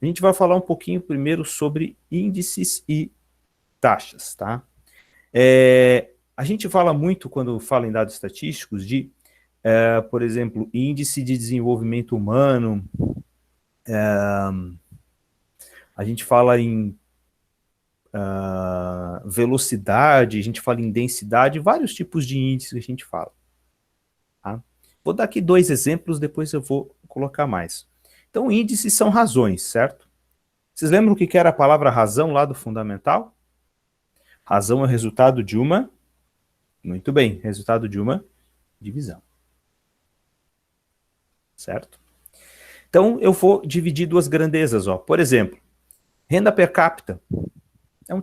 A gente vai falar um pouquinho primeiro sobre índices e taxas, tá? A gente fala muito, quando fala em dados estatísticos, de, por exemplo, índice de desenvolvimento humano, a gente fala em velocidade, a gente fala em densidade, vários tipos de índices que a gente fala. Tá? Vou dar aqui 2 exemplos, depois eu vou colocar mais. Então, índices são razões, certo? Vocês lembram o que era a palavra razão lá do fundamental? Razão é o resultado de uma... Muito bem, resultado de uma divisão. Certo? Então, eu vou dividir duas grandezas. Ó. Por exemplo, renda per capita é um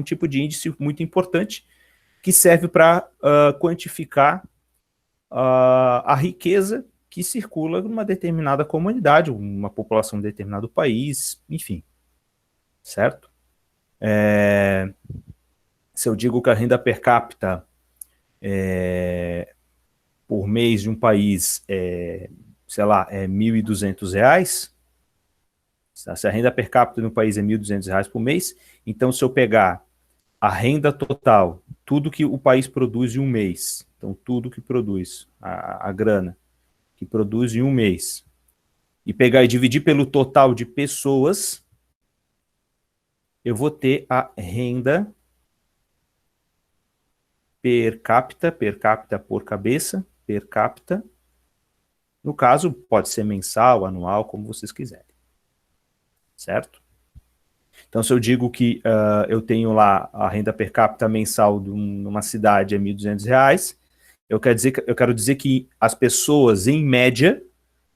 tipo de índice muito importante que serve para quantificar a riqueza que circula numa determinada comunidade, uma população de determinado país, enfim. Certo? Se eu digo que a renda per capita por mês de um país sei lá, é R$ 1.200, se a renda per capita no país é R$ 1.200 por mês, então se eu pegar a renda total, tudo que o país produz em um mês, então tudo que produz, a grana que produz em um mês, e pegar e dividir pelo total de pessoas, eu vou ter a renda per capita por cabeça, per capita. No caso, pode ser mensal, anual, como vocês quiserem. Certo? Então, se eu digo que eu tenho lá a renda per capita mensal numa cidade é R$ 1.200, eu quero dizer que as pessoas, em média,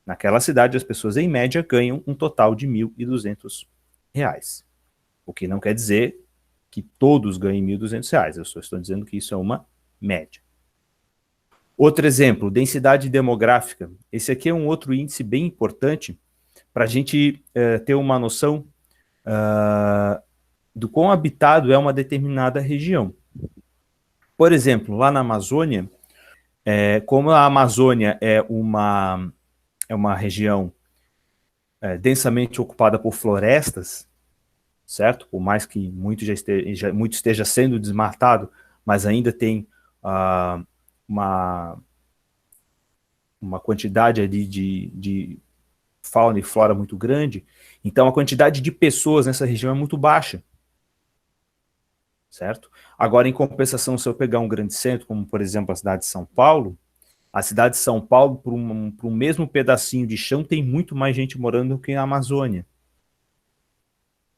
naquela cidade, as pessoas, em média, ganham um total de R$ 1.200. O que não quer dizer que todos ganhem R$ 1.200. Eu só estou dizendo que isso é uma média. Outro exemplo, densidade demográfica. Esse aqui é um outro índice bem importante para a gente ter uma noção do quão habitado é uma determinada região. Por exemplo, lá na Amazônia, como a Amazônia é uma região densamente ocupada por florestas, certo? Por mais que muito esteja sendo desmatado, mas ainda tem uma quantidade ali de fauna e flora muito grande, então a quantidade de pessoas nessa região é muito baixa. Certo? Agora, em compensação, se eu pegar um grande centro, como por exemplo a cidade de São Paulo, a cidade de São Paulo, por um mesmo pedacinho de chão, tem muito mais gente morando do que na Amazônia.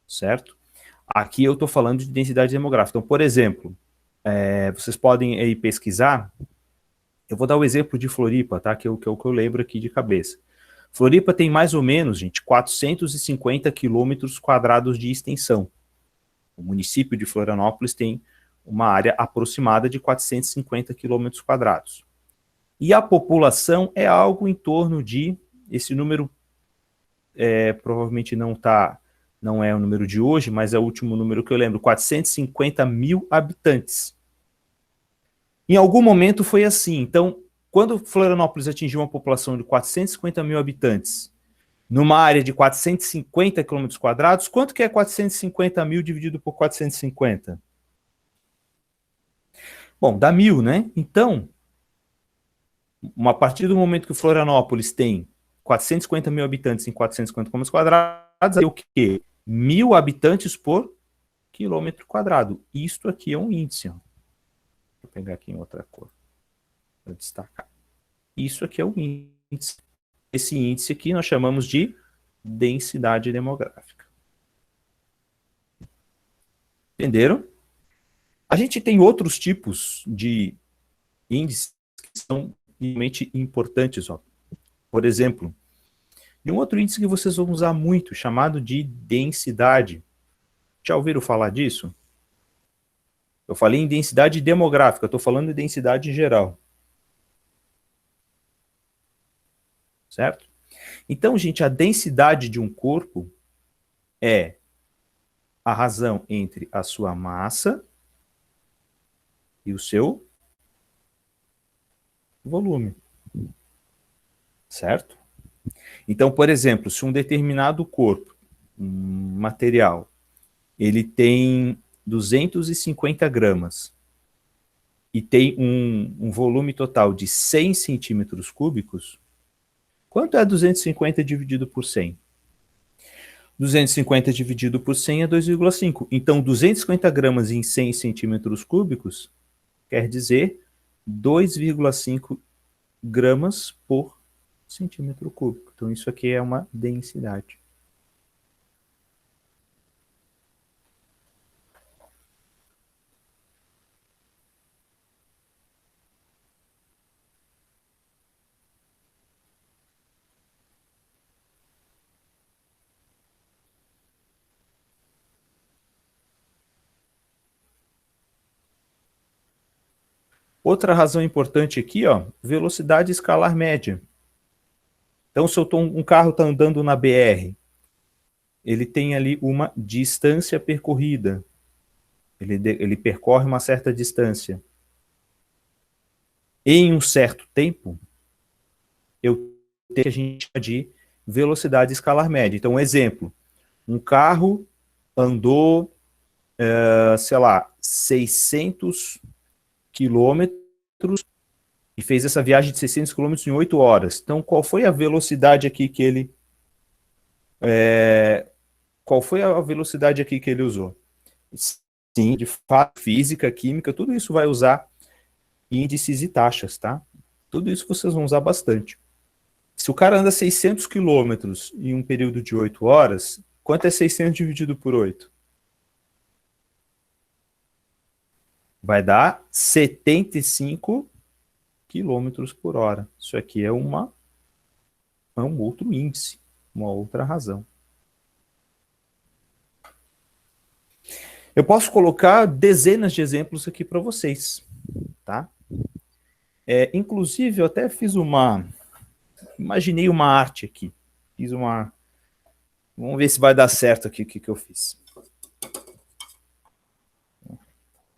Certo? Aqui eu estou falando de densidade demográfica. Então, por exemplo, vocês podem aí pesquisar, eu vou dar o exemplo de Floripa, tá? Que é o que eu lembro aqui de cabeça. Floripa tem mais ou menos, gente, 450 quilômetros quadrados de extensão. O município de Florianópolis tem uma área aproximada de 450 quilômetros quadrados. E a população é algo em torno de, esse número provavelmente não é o número de hoje, mas é o último número que eu lembro, 450 mil habitantes. Em algum momento foi assim. Então, quando Florianópolis atingiu uma população de 450 mil habitantes, numa área de 450 quilômetros quadrados, quanto que é 450 mil dividido por 450? Bom, dá 1.000, né? Então, a partir do momento que Florianópolis tem 450 mil habitantes em 450 quilômetros quadrados, aí o quê? 1.000 habitantes por quilômetro quadrado. Isto aqui é um índice. Ó. Vou pegar aqui em outra cor para destacar. Isso aqui é um índice. Esse índice aqui nós chamamos de densidade demográfica. Entenderam? A gente tem outros tipos de índices que são realmente importantes. Ó. Por exemplo, e um outro índice que vocês vão usar muito, chamado de densidade. Já ouviram falar disso? Eu falei em densidade demográfica, estou falando de densidade geral. Certo? Então, gente, a densidade de um corpo é a razão entre a sua massa e o seu volume. Certo? Então, por exemplo, se um determinado corpo material, ele tem 250 gramas e tem um volume total de 100 centímetros cúbicos, quanto é 250 dividido por 100? 250 dividido por 100 é 2,5. Então, 250 gramas em 100 centímetros cúbicos quer dizer 2,5 gramas por centímetro cúbico. Então, isso aqui é uma densidade. Outra razão importante aqui, ó, velocidade escalar média. Então, se um carro está andando na BR, ele tem ali uma distância percorrida. Ele percorre uma certa distância. Em um certo tempo, eu tenho que a gente chama de velocidade escalar média. Então, um exemplo, um carro andou, sei lá, 600 quilômetros e fez essa viagem de 600 quilômetros em 8 horas. Então, qual foi a velocidade aqui que ele... qual foi a velocidade aqui que ele usou? Sim, de fato, física, química, tudo isso vai usar índices e taxas, tá? Tudo isso vocês vão usar bastante. Se o cara anda 600 quilômetros em um período de 8 horas, quanto é 600 dividido por 8? Vai dar 75 quilômetros por hora. Isso aqui é um outro índice, uma outra razão. Eu posso colocar dezenas de exemplos aqui para vocês, tá? Inclusive, eu até fiz imaginei uma arte aqui. Fiz uma... Vamos ver se vai dar certo aqui o que eu fiz.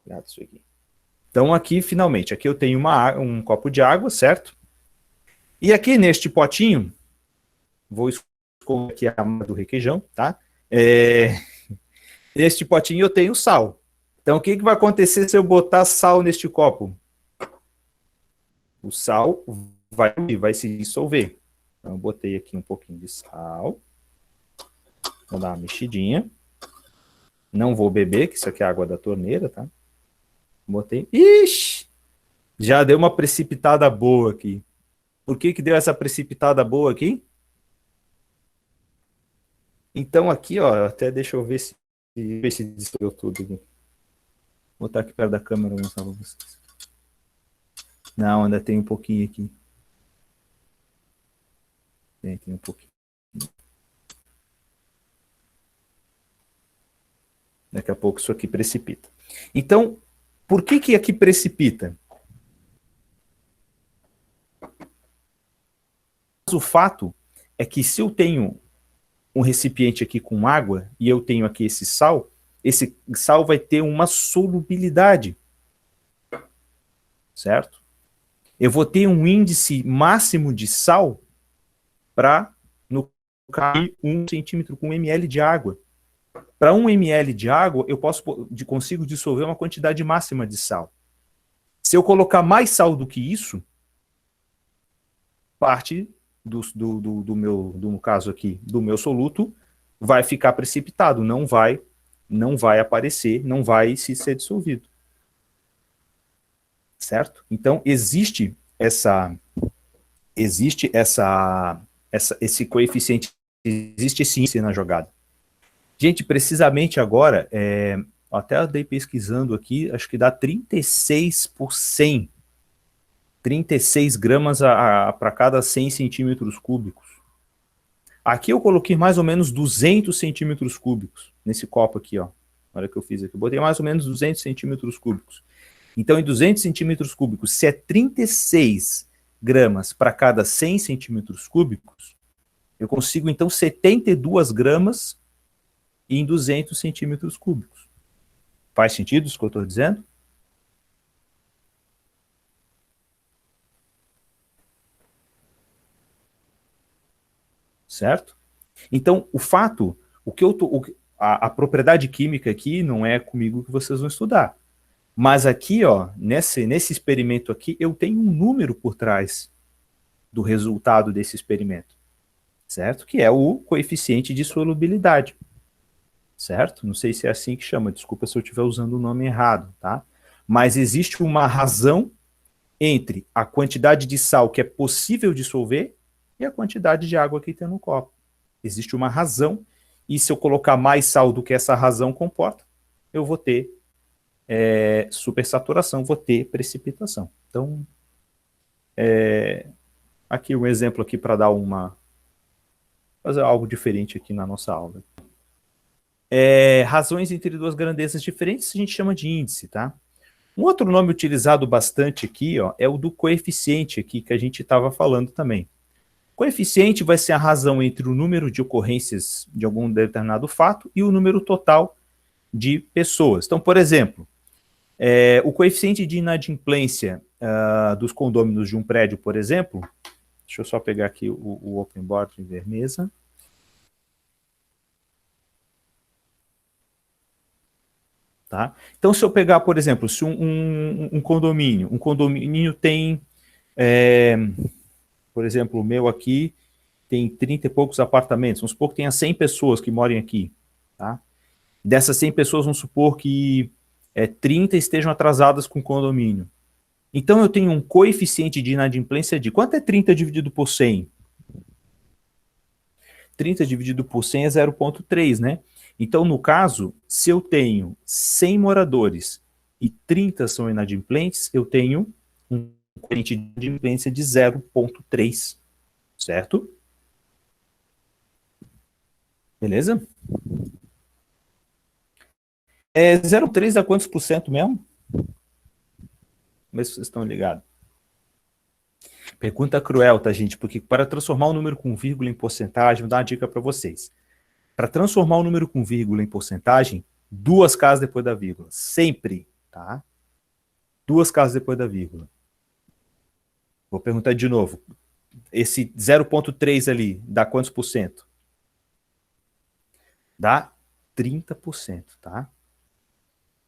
Cuidado isso aqui. Então, aqui, finalmente, aqui eu tenho um copo de água, certo? E aqui neste potinho, vou escolher aqui a marca do requeijão, tá? Neste potinho eu tenho sal. Então, o que vai acontecer se eu botar sal neste copo? O sal vai se dissolver. Então, eu botei aqui um pouquinho de sal. Vou dar uma mexidinha. Não vou beber, que isso aqui é água da torneira, tá? Botei. Ixi! Já deu uma precipitada boa aqui. Por que deu essa precipitada boa aqui? Então aqui, ó, até deixa eu ver se dissolveu tudo aqui. Vou botar aqui perto da câmera e mostrar pra vocês. Não, ainda tem um pouquinho aqui. Tem um pouquinho. Daqui a pouco isso aqui precipita. Então, por que aqui precipita? O fato é que se eu tenho um recipiente aqui com água e eu tenho aqui esse sal vai ter uma solubilidade, certo? Eu vou ter um índice máximo de sal para, no caso, 1 centímetro com 1 ml de água. Para 1 ml de água, eu consigo dissolver uma quantidade máxima de sal. Se eu colocar mais sal do que isso, parte no caso aqui, do meu soluto, vai ficar precipitado, não vai aparecer, não vai ser dissolvido. Certo? Então, existe esse coeficiente, existe esse índice na jogada. Gente, precisamente agora, até andei pesquisando aqui, acho que dá 36 por 100, 36 gramas para cada 100 centímetros cúbicos. Aqui eu coloquei mais ou menos 200 centímetros cúbicos, nesse copo aqui, ó. Olha o que eu fiz aqui, eu botei mais ou menos 200 centímetros cúbicos. Então, em 200 centímetros cúbicos, se é 36 gramas para cada 100 centímetros cúbicos, eu consigo, então, 72 gramas em 200 centímetros cúbicos. Faz sentido isso que eu estou dizendo? Certo? Então, o fato, A propriedade química aqui não é comigo que vocês vão estudar. Mas aqui, ó, nesse experimento aqui, eu tenho um número por trás do resultado desse experimento, certo? Que é o coeficiente de solubilidade, certo? Não sei se é assim que chama, desculpa se eu estiver usando o nome errado, tá? Mas existe uma razão entre a quantidade de sal que é possível dissolver e a quantidade de água que tem no copo. Existe uma razão, e se eu colocar mais sal do que essa razão comporta, eu vou ter supersaturação, vou ter precipitação. Então, aqui um exemplo aqui para dar fazer algo diferente aqui na nossa aula. Razões entre duas grandezas diferentes a gente chama de índice, tá? Um outro nome utilizado bastante aqui, ó, é o do coeficiente aqui, que a gente estava falando também. Coeficiente vai ser a razão entre o número de ocorrências de algum determinado fato e o número total de pessoas. Então, por exemplo, o coeficiente de inadimplência dos condôminos de um prédio, por exemplo, deixa eu só pegar aqui o open board em vermelho. Tá? Então, se eu pegar, por exemplo, se um condomínio tem, por exemplo, o meu aqui tem 30 e poucos apartamentos, vamos supor que tenha 100 pessoas que moram aqui, tá? Dessas 100 pessoas, vamos supor que 30 estejam atrasadas com o condomínio. Então, eu tenho um coeficiente de inadimplência de... Quanto é 30 dividido por 100? 30 dividido por 100 é 0,3, né? Então, no caso, se eu tenho 100 moradores e 30 são inadimplentes, eu tenho um coeficiente de inadimplência de 0,3, certo? Beleza? 0,3 dá quantos por cento mesmo? Vê se vocês estão ligados. Pergunta cruel, tá, gente? Porque para transformar um número com vírgula em porcentagem, vou dar uma dica para vocês. Para transformar um número com vírgula em porcentagem, 2 casas depois da vírgula. Sempre, tá? 2 casas depois da vírgula. Vou perguntar de novo. Esse 0,3 ali dá quantos por cento? Dá 30%, tá?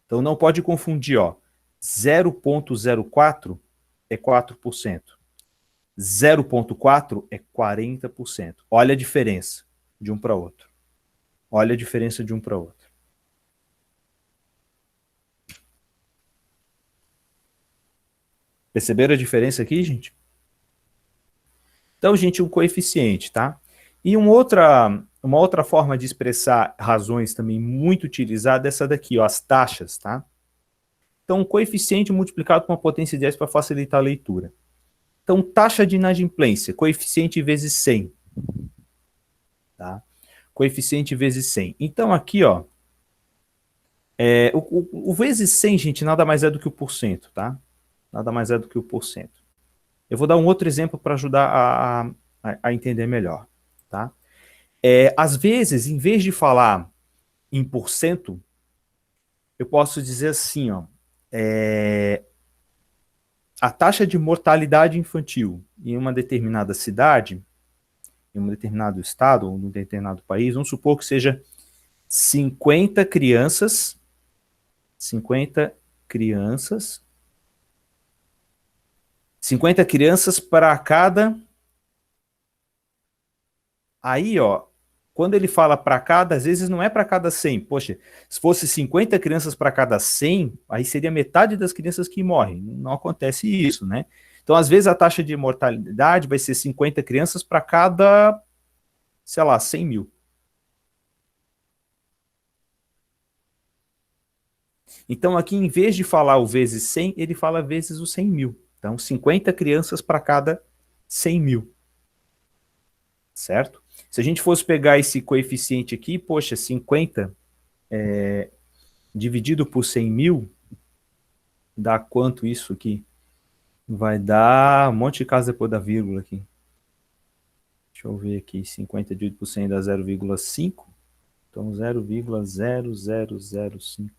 Então não pode confundir, ó. 0,04 é 4%. 0,4 é 40%. Olha a diferença de um para outro. Olha a diferença de um para outro. Perceberam a diferença aqui, gente? Então, gente, um coeficiente, tá? E uma outra forma de expressar razões também muito utilizada é essa daqui, ó, as taxas, tá? Então, um coeficiente multiplicado com uma potência de 10 para facilitar a leitura. Então, taxa de inadimplência, coeficiente vezes 100. Tá? Coeficiente vezes 100. Então, aqui, ó, o vezes 100, gente, nada mais é do que o porcento, tá? Nada mais é do que o porcento. Eu vou dar um outro exemplo para ajudar a entender melhor, tá? Às vezes, em vez de falar em porcento, eu posso dizer assim, ó, a taxa de mortalidade infantil em uma determinada cidade, em um determinado estado, ou em um determinado país, vamos supor que seja 50 crianças para cada... Aí, ó, quando ele fala para cada, às vezes não é para cada 100. Poxa, se fosse 50 crianças para cada 100, aí seria metade das crianças que morrem. Não acontece isso, né? Então, às vezes, a taxa de mortalidade vai ser 50 crianças para cada, sei lá, 100 mil. Então, aqui, em vez de falar o vezes 100, ele fala vezes o 100 mil. Então, 50 crianças para cada 100 mil. Certo? Se a gente fosse pegar esse coeficiente aqui, poxa, 50 dividido por 100 mil, dá quanto isso aqui? Vai dar um monte de casa depois da vírgula aqui. Deixa eu ver aqui, 50 dividido por 100 dá 0,5. Então, 0,0005.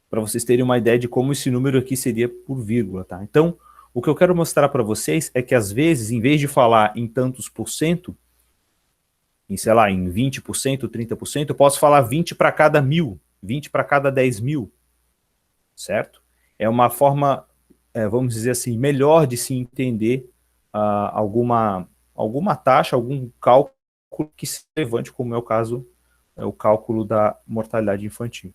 Para vocês terem uma ideia de como esse número aqui seria por vírgula, tá? Então, o que eu quero mostrar para vocês é que, às vezes, em vez de falar em tantos por cento, sei lá, em 20%, 30%, eu posso falar 20 para cada 1.000, 20 para cada 10 mil, certo? É uma forma, vamos dizer assim, melhor de se entender alguma taxa, algum cálculo que seja relevante, como é o caso, é o cálculo da mortalidade infantil.